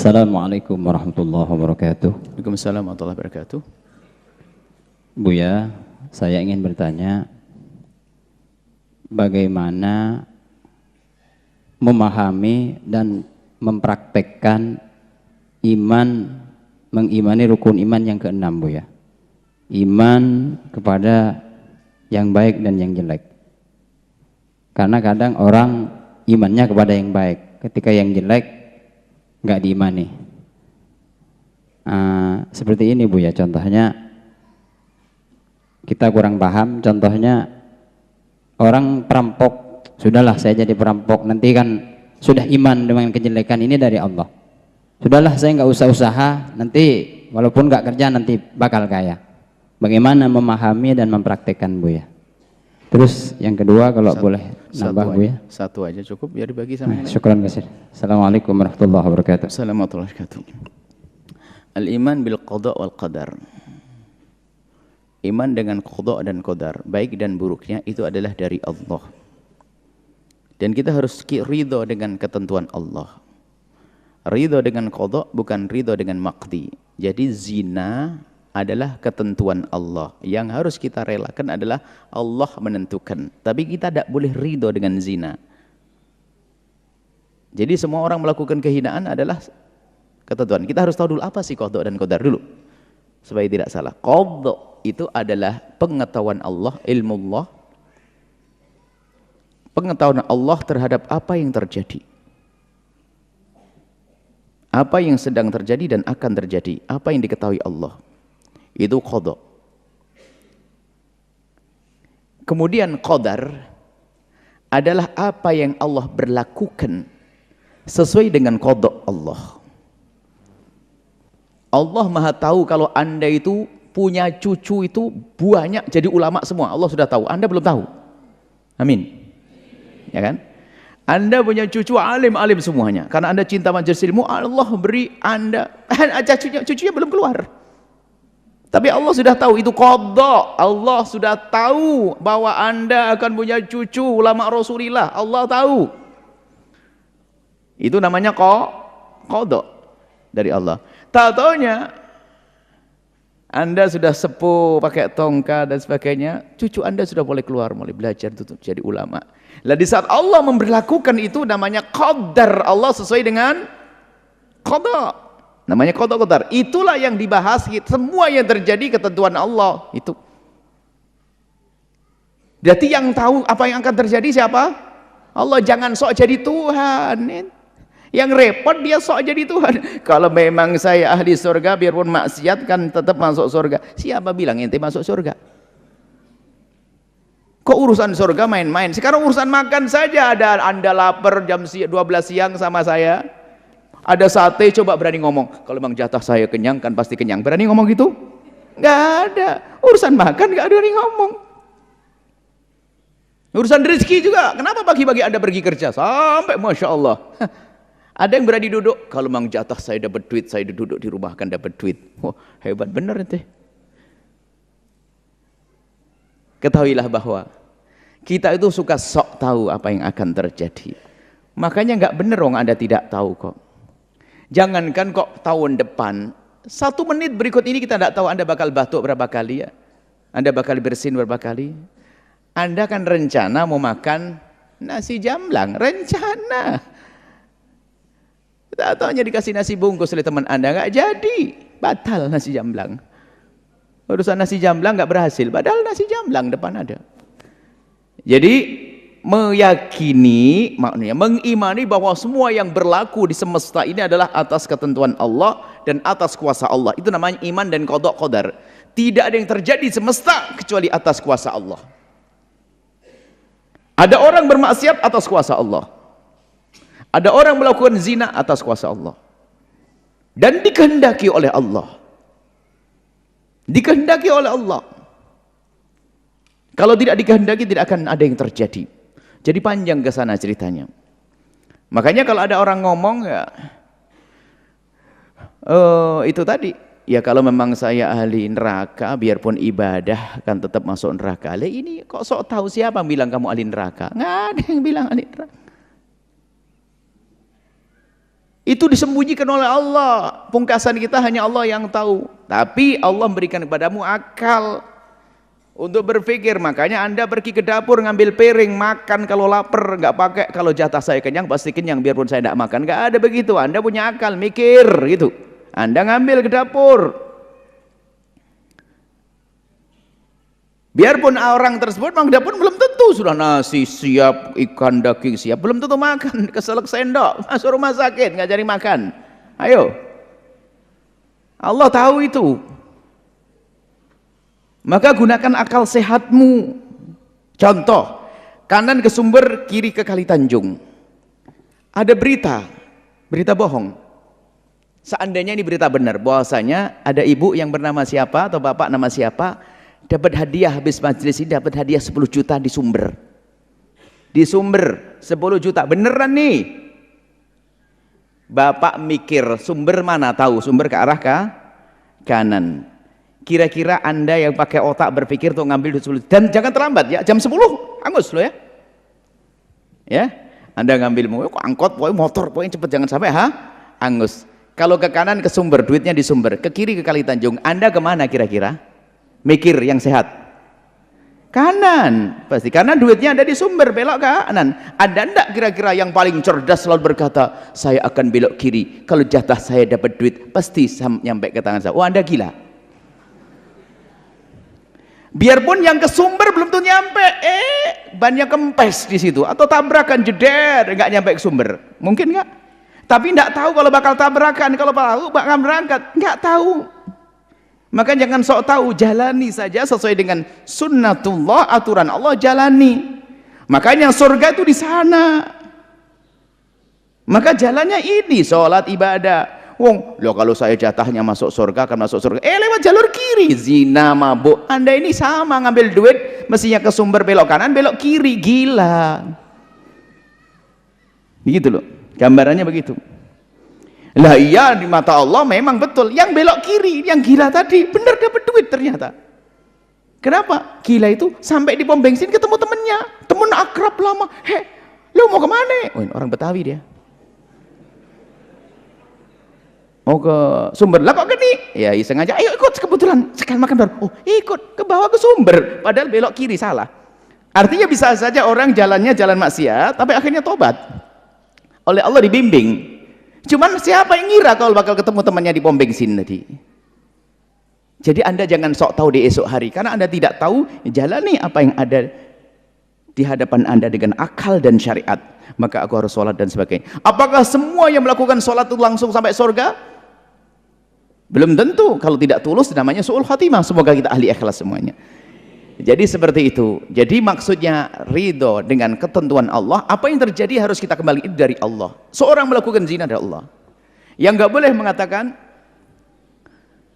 Assalamualaikum warahmatullahi wabarakatuh. Waalaikumsalam warahmatullahi wabarakatuh. Buya, saya ingin bertanya, bagaimana memahami dan mempraktekkan mengimani rukun iman yang keenam, Buya? Iman kepada yang baik dan yang jelek. Karena kadang orang imannya kepada yang baik, ketika yang jelek nggak diimani. Seperti ini, Buya, contohnya kita kurang paham. Contohnya orang perampok, sudahlah saya jadi perampok, nanti kan sudah iman dengan kejelekan ini dari Allah, sudahlah saya nggak usah usaha, nanti walaupun nggak kerja nanti bakal kaya. Bagaimana memahami dan mempraktekkan, Buya? Terus yang kedua, kalau boleh nambah, Buya? Satu aja cukup, biar dibagi sama. Syukran kasih. Assalamualaikum warahmatullahi wabarakatuh. Assalamualaikum warahmatullahi wabarakatuh. Al-iman bil qada wal qadar. Iman dengan qada dan qadar, baik dan buruknya itu adalah dari Allah. Dan kita harus ridho dengan ketentuan Allah. Ridho dengan qada bukan ridho dengan maqdi. Jadi zina adalah ketentuan Allah. Yang harus kita relakan adalah Allah menentukan. Tapi kita tidak boleh ridho dengan zina. Jadi semua orang melakukan kehinaan adalah ketentuan. Kita harus tahu dulu apa sih qada dan qadar dulu, supaya tidak salah. Qada itu adalah pengetahuan Allah, ilmu Allah, pengetahuan Allah terhadap apa yang terjadi, apa yang sedang terjadi dan akan terjadi, apa yang diketahui Allah. Itu qada. Kemudian qadar adalah apa yang Allah berlakukan sesuai dengan qada Allah. Allah Maha tahu kalau Anda itu punya cucu itu banyak jadi ulama semua. Allah sudah tahu, Anda belum tahu. Amin. Ya kan? Anda punya cucu alim-alim semuanya. Karena Anda cinta majelis ilmu, Allah beri Anda cucunya belum keluar. Tapi Allah sudah tahu, itu qada. Allah sudah tahu bahwa Anda akan punya cucu ulama Rasulullah. Allah tahu. Itu namanya qada dari Allah. Tahu-taunya Anda sudah sepuh, pakai tongkat dan sebagainya, cucu Anda sudah boleh keluar, mulai belajar untuk jadi ulama. Lah di saat Allah memberlakukan itu namanya qadar Allah sesuai dengan qada. Namanya qada qadar. Itulah yang dibahas, semua yang terjadi ketentuan Allah itu. Berarti yang tahu apa yang akan terjadi siapa? Allah. Jangan sok jadi Tuhan. Yang repot dia sok jadi Tuhan. Kalau memang saya ahli surga, biarpun maksiat kan tetap masuk surga. Siapa bilang ente masuk surga? Kok urusan surga main-main? Sekarang urusan makan saja ada. Anda lapar jam 12 siang sama saya, ada sate, coba berani ngomong, kalau memang jatah saya kenyang kan pasti kenyang. Berani ngomong gitu? Nggak ada. Urusan makan nggak ada berani ngomong. Urusan rezeki juga. Kenapa pagi-pagi Anda pergi kerja sampai Masya Allah? Ada yang berani duduk, kalau memang jatah saya dapat duit, saya duduk di rumah kan dapat duit. Wah, hebat benar ente. Ketahuilah bahwa kita itu suka sok tahu apa yang akan terjadi. Makanya nggak benar orang Anda tidak tahu kok. Jangankan kok tahun depan, 1 menit berikut ini kita tidak tahu Anda bakal batuk berapa kali ya. Anda bakal bersin berapa kali. Anda kan rencana mau makan nasi jamblang, rencana. Tak tahunya dikasih nasi bungkus oleh teman Anda, nggak jadi, batal nasi jamblang. Urusan nasi jamblang nggak berhasil, padahal nasi jamblang depan ada. Jadi meyakini, maknanya mengimani bahwa semua yang berlaku di semesta ini adalah atas ketentuan Allah dan atas kuasa Allah. Itu namanya iman dan qada qadar. Tidak ada yang terjadi di semesta kecuali atas kuasa Allah. Ada orang bermaksiat atas kuasa Allah. Ada orang melakukan zina atas kuasa Allah. Dan dikehendaki oleh Allah. Dikehendaki oleh Allah. Kalau tidak dikehendaki tidak akan ada yang terjadi. Jadi panjang ke sana ceritanya. Makanya kalau ada orang ngomong ya, itu tadi, ya kalau memang saya ahli neraka, biarpun ibadah kan tetap masuk neraka. Lah ini kok sok tahu, siapa yang bilang kamu ahli neraka? Nggak ada yang bilang ahli neraka. Itu disembunyikan oleh Allah. Pungkasan kita hanya Allah yang tahu. Tapi Allah memberikan kepadamu akal untuk berpikir. Makanya Anda pergi ke dapur ngambil piring, makan kalau lapar, nggak pakai kalau jatah saya kenyang pasti kenyang biarpun saya tidak makan. Nggak ada begitu. Anda punya akal, mikir gitu. Anda ngambil ke dapur. Biarpun orang tersebut memang dapur belum tentu sudah nasi siap, ikan daging siap, belum tentu makan, keselak sendok, masuk rumah sakit nggak cari makan. Ayo, Allah tahu itu. Maka gunakan akal sehatmu. Contoh, kanan ke sumber, kiri ke Kali Tanjung. Ada berita bohong. Seandainya ini berita benar, bahwasanya ada ibu yang bernama siapa atau bapak nama siapa dapat hadiah habis majelis ini, dapat hadiah 10 juta di sumber. Di sumber 10 juta, beneran nih. Bapak mikir sumber mana, tahu sumber ke arah kanan. Kira-kira Anda yang pakai otak berpikir tuh ngambil 10 dan jangan terlambat ya, jam 10 angus loh ya. Ya, Anda ngambil kok angkot, motor, pokoknya cepet jangan sampai angus. Kalau ke kanan ke sumber, duitnya di sumber, ke kiri ke Kali Tanjung, Anda kemana kira-kira? Mikir yang sehat. Kanan pasti, karena duitnya ada di sumber, belok kanan. Ada enggak kira-kira yang paling cerdas selalu berkata, saya akan belok kiri, kalau jatah saya dapat duit pasti nyampe ke tangan saya. Oh, Anda gila. Biarpun yang ke sumber belum tuh nyampe, bannya kempes di situ atau tabrakan jeder, nggak nyampe ke sumber. Mungkin nggak? Tapi nggak tahu kalau bakal tabrakan, kalau tahu bakal berangkat, nggak tahu. Maka jangan sok tahu, jalani saja sesuai dengan sunnatullah, aturan Allah jalani. Makanya surga itu di sana. Maka jalannya ini, sholat ibadah. Wong, loh kalau saya jatahnya masuk surga akan masuk surga. Lewat jalur kiri, zina, mabuk. Anda ini sama ngambil duit, mestinya ke sumber belok kanan, belok kiri, gila. Begitu loh, gambarannya begitu. Lah iya, di mata Allah memang betul. Yang belok kiri, yang gila tadi, benar dapat duit ternyata. Kenapa? Gila itu sampai di pom bensin ketemu temennya, temen akrab lama. Lu mau kemana? Oh, ini orang Betawi dia. Mau ke sumber. Lah kok gini? Ya iseng aja. Ayo ikut, kebetulan sekali makan baru. Oh ikut, ke bawah ke sumber. Padahal belok kiri salah. Artinya bisa saja orang jalannya jalan maksiat, tapi akhirnya tobat. Oleh Allah dibimbing. Cuman siapa yang ngira kalau bakal ketemu temannya di pom bensin tadi? Jadi Anda jangan sok tahu di esok hari, karena Anda tidak tahu, jalani apa yang ada di hadapan Anda dengan akal dan syariat. Maka aku harus sholat dan sebagainya. Apakah semua yang melakukan sholat itu langsung sampai surga? Belum tentu. Kalau tidak tulus namanya su'ul khatimah. Semoga kita ahli ikhlas semuanya. Jadi seperti itu. Jadi maksudnya ridho dengan ketentuan Allah. Apa yang terjadi harus kita kembali dari Allah. Seorang melakukan zina dari Allah. Yang nggak boleh mengatakan,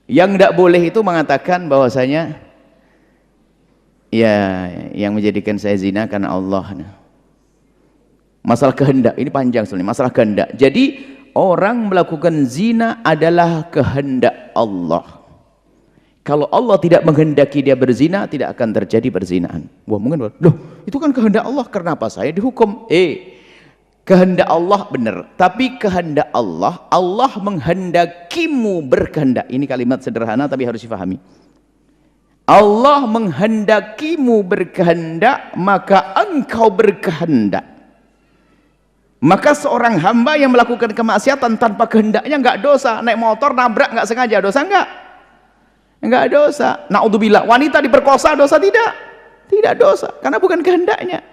yang nggak boleh itu mengatakan bahwasanya ya yang menjadikan saya zina karena Allah. Masalah kehendak ini panjang sebenarnya. Masalah kehendak. Jadi orang melakukan zina adalah kehendak Allah. Kalau Allah tidak menghendaki dia berzina, tidak akan terjadi perzinahan. Wah, mungkin loh, itu kan kehendak Allah, kenapa saya dihukum? Kehendak Allah benar, tapi kehendak Allah, Allah menghendakimu berkehendak. Ini kalimat sederhana tapi harus difahami. Allah menghendakimu berkehendak, maka engkau berkehendak. Maka seorang hamba yang melakukan kemaksiatan tanpa kehendaknya nggak dosa. Naik motor nabrak nggak sengaja, dosa nggak? Enggak dosa. Naudzubillah, wanita diperkosa dosa tidak? Tidak dosa, karena bukan kehendaknya.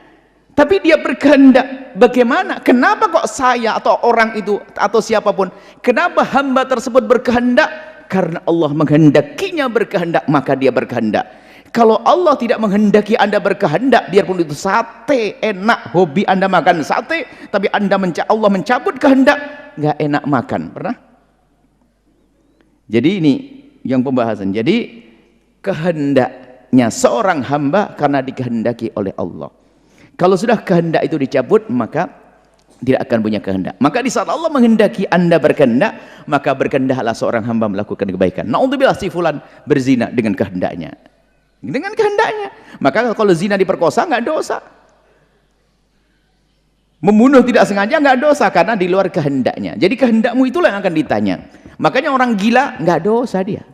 Tapi dia berkehendak. Bagaimana? Kenapa kok saya atau orang itu atau siapapun? Kenapa hamba tersebut berkehendak? Karena Allah menghendakinya berkehendak, maka dia berkehendak. Kalau Allah tidak menghendaki Anda berkehendak, biarpun itu sate enak, hobi Anda makan sate, tapi Allah mencabut kehendak, nggak enak makan. Pernah? Jadi ini yang pembahasan. Jadi kehendaknya seorang hamba karena dikehendaki oleh Allah. Kalau sudah kehendak itu dicabut, maka tidak akan punya kehendak. Maka di saat Allah menghendaki Anda berkehendak, maka berkehendaklah seorang hamba melakukan kebaikan. Naudzubillah, si fulan berzina dengan kehendaknya. Dengan kehendaknya. Maka kalau zina diperkosa nggak dosa. Membunuh tidak sengaja nggak dosa karena di luar kehendaknya. Jadi kehendakmu itulah yang akan ditanya. Makanya orang gila nggak dosa dia.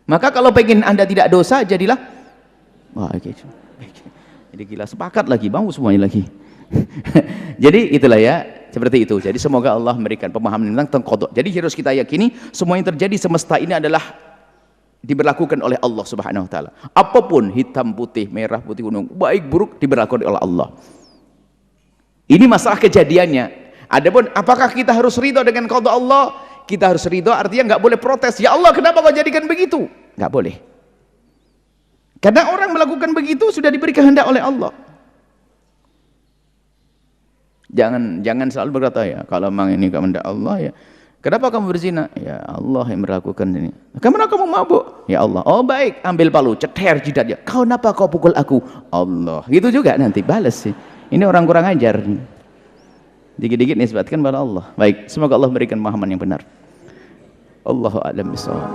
Maka kalau pengen Anda tidak dosa, jadilah jadi gila, sepakat lagi, mau semuanya lagi. Jadi itulah ya, seperti itu. Jadi semoga Allah memberikan pemahaman tentang qada. Jadi harus kita yakini semua yang terjadi semesta ini adalah diberlakukan oleh Allah Subhanahu wa taala. Apapun hitam putih, merah putih, gunung, baik buruk diberlakukan oleh Allah. Ini masalah kejadiannya. Adapun apakah kita harus ridho dengan qada Allah? Kita harus ridho, artinya nggak boleh protes. Ya Allah, kenapa kau jadikan begitu? Nggak boleh. Karena orang melakukan begitu sudah diberi kehendak oleh Allah. Jangan selalu berkata, ya kalau memang ini kehendak Allah, ya kenapa kamu berzina? Ya Allah yang melakukan ini. Kenapa kamu mabuk? Ya Allah. Oh baik, ambil palu, ceter jidatnya. Kenapa kau pukul aku? Allah. Gitu juga nanti balas sih. Ini orang kurang ajar. Dikit-dikit nisbatkan pada Allah. Baik, semoga Allah memberikan pemahaman yang benar. Allahu a'lam bishawab.